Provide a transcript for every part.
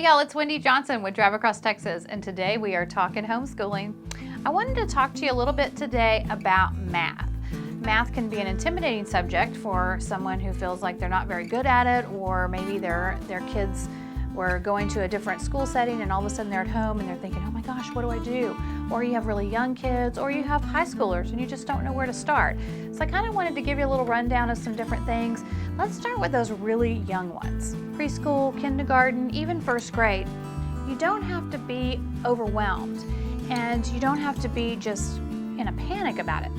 Hey y'all, it's Wendy Johnson with Drive Across Texas, and today we are talking homeschooling. I wanted to talk to you a little bit today about math. Math can be an intimidating subject for someone who feels like they're not very good at it, or maybe their kids were going to a different school setting and all of a sudden they're at home and they're thinking, oh my gosh, what do I do? Or you have really young kids, or you have high schoolers and you just don't know where to start. So I kind of wanted to give you a little rundown of some different things. Let's start with those really young ones. Preschool, kindergarten, even first grade. You don't have to be overwhelmed, and you don't have to be just in a panic about it.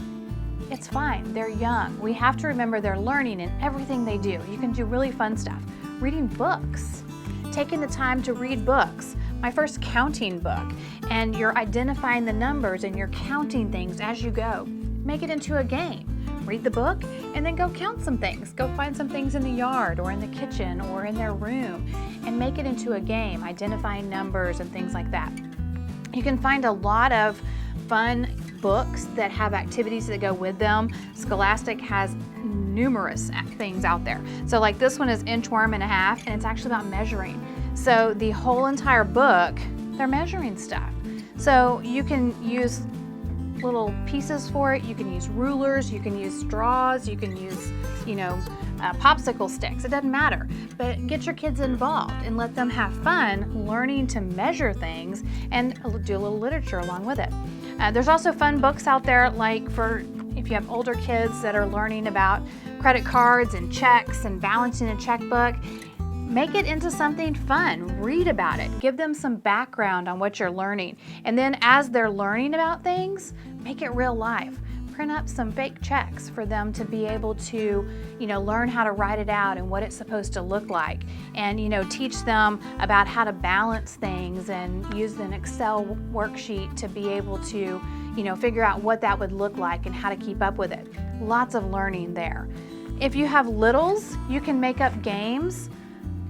It's fine, they're young. We have to remember they're learning in everything they do. You can do really fun stuff. Reading books, taking the time to read books. My first counting book, and you're identifying the numbers and you're counting things as you go. Make it into a game. Read the book and then go count some things. Go find some things in the yard or in the kitchen or in their room and make it into a game, identifying numbers and things like that. You can find a lot of fun books that have activities that go with them. Scholastic has numerous things out there. So like this one is Inchworm and a Half, and it's actually about measuring. So the whole entire book, they're measuring stuff. So you can use little pieces for it. You can use rulers, you can use straws, you can use, popsicle sticks. It doesn't matter. But get your kids involved and let them have fun learning to measure things and do a little literature along with it. There's also fun books out there, like for if you have older kids that are learning about credit cards and checks and balancing a checkbook. Make it into something fun. Read about it. Give them some background on what you're learning. And then as they're learning about things, make it real life. Print up some fake checks for them to be able to, learn how to write it out and what it's supposed to look like. And, teach them about how to balance things and use an Excel worksheet to be able to, figure out what that would look like and how to keep up with it. Lots of learning there. If you have littles, you can make up games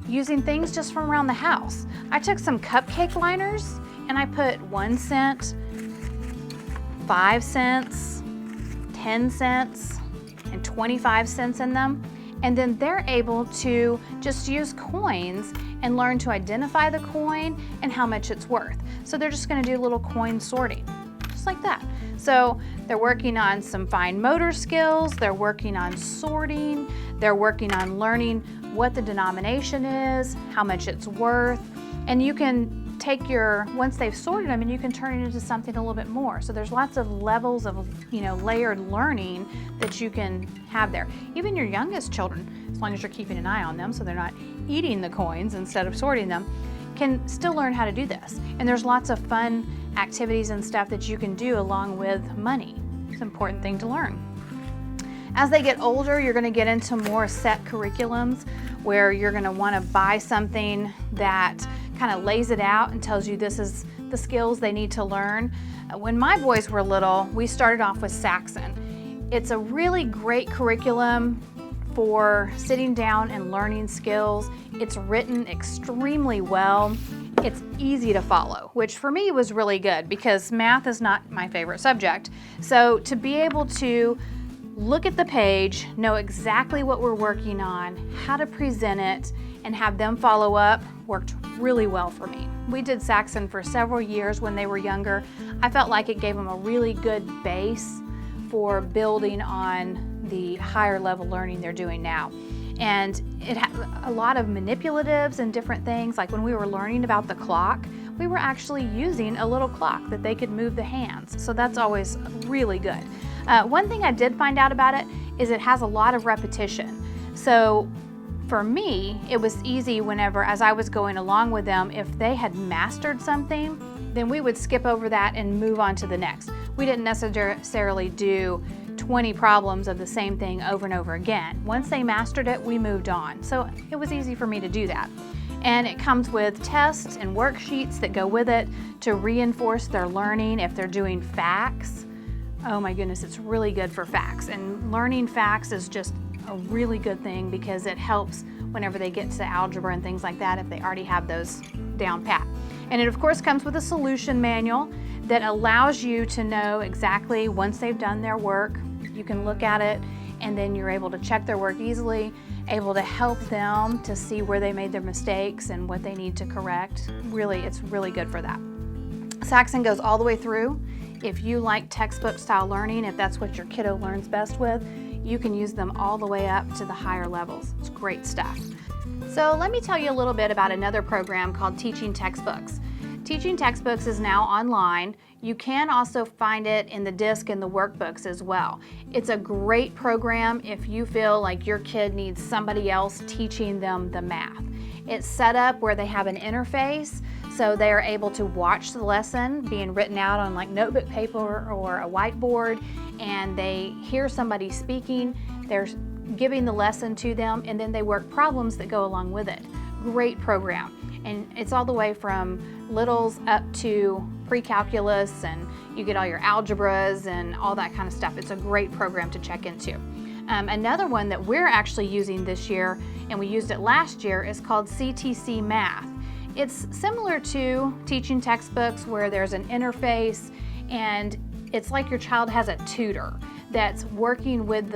using things just from around the house. I took some cupcake liners and I put 1 cent, 5 cents, 10 cents, and 25 cents in them. And then they're able to just use coins and learn to identify the coin and how much it's worth. So they're just gonna do a little coin sorting, just like that. So they're working on some fine motor skills, they're working on sorting, they're working on learning what the denomination is, how much it's worth, and you can take once they've sorted them, and you can turn it into something a little bit more. So there's lots of levels of, layered learning that you can have there. Even your youngest children, as long as you're keeping an eye on them so they're not eating the coins instead of sorting them, can still learn how to do this. And there's lots of fun activities and stuff that you can do along with money. It's an important thing to learn. As they get older, you're going to get into more set curriculums where you're going to want to buy something that kind of lays it out and tells you this is the skills they need to learn. When my boys were little, we started off with Saxon. It's a really great curriculum for sitting down and learning skills. It's written extremely well. It's easy to follow, which for me was really good because math is not my favorite subject. So to be able to look at the page, know exactly what we're working on, how to present it, and have them follow up worked really well for me. We did Saxon for several years when they were younger. I felt like it gave them a really good base for building on the higher level learning they're doing now. And it had a lot of manipulatives and different things. Like when we were learning about the clock, we were actually using a little clock that they could move the hands. So that's always really good. One thing I did find out about it is it has a lot of repetition. So for me, it was easy whenever, as I was going along with them, if they had mastered something, then we would skip over that and move on to the next. We didn't necessarily do 20 problems of the same thing over and over again. Once they mastered it, we moved on. So it was easy for me to do that. And it comes with tests and worksheets that go with it to reinforce their learning. If they're doing facts, oh my goodness, it's really good for facts. And learning facts is just a really good thing because it helps whenever they get to algebra and things like that if they already have those down pat. And it of course comes with a solution manual that allows you to know exactly once they've done their work, you can look at it and then you're able to check their work easily able to help them to see where they made their mistakes and what they need to correct. Really, it's really good for that. Saxon goes all the way through. If you like textbook style learning, if that's what your kiddo learns best with, you can use them all the way up to the higher levels. It's great stuff. So let me tell you a little bit about another program called Teaching Textbooks. Teaching Textbooks is now online. You can also find it in the disc and the workbooks as well. It's a great program if you feel like your kid needs somebody else teaching them the math. It's set up where they have an interface, so they are able to watch the lesson being written out on like notebook paper or a whiteboard, and they hear somebody speaking, they're giving the lesson to them, and then they work problems that go along with it. Great program. And it's all the way from littles up to pre-calculus, and you get all your algebras and all that kind of stuff. It's a great program to check into. Another one that we're actually using this year, and we used it last year, is called CTC Math. It's similar to Teaching Textbooks where there's an interface, and it's like your child has a tutor that's working with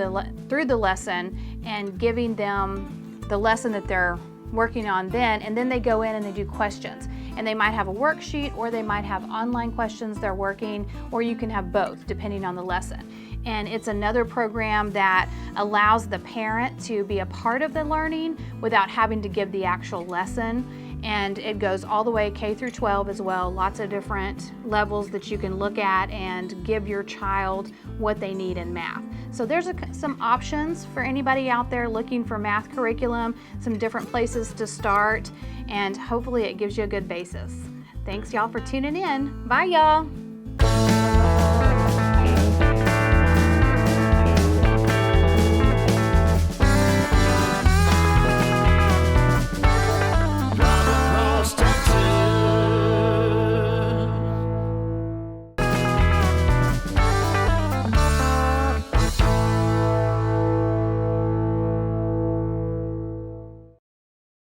through the lesson and giving them the lesson that they're working on then, and then they go in and they do questions. And they might have a worksheet, or they might have online questions they're working, or you can have both depending on the lesson. And it's another program that allows the parent to be a part of the learning without having to give the actual lesson. And it goes all the way K through 12 as well. Lots of different levels that you can look at and give your child what they need in math. So there's some options for anybody out there looking for math curriculum, some different places to start, and hopefully it gives you a good basis. Thanks y'all for tuning in. Bye y'all.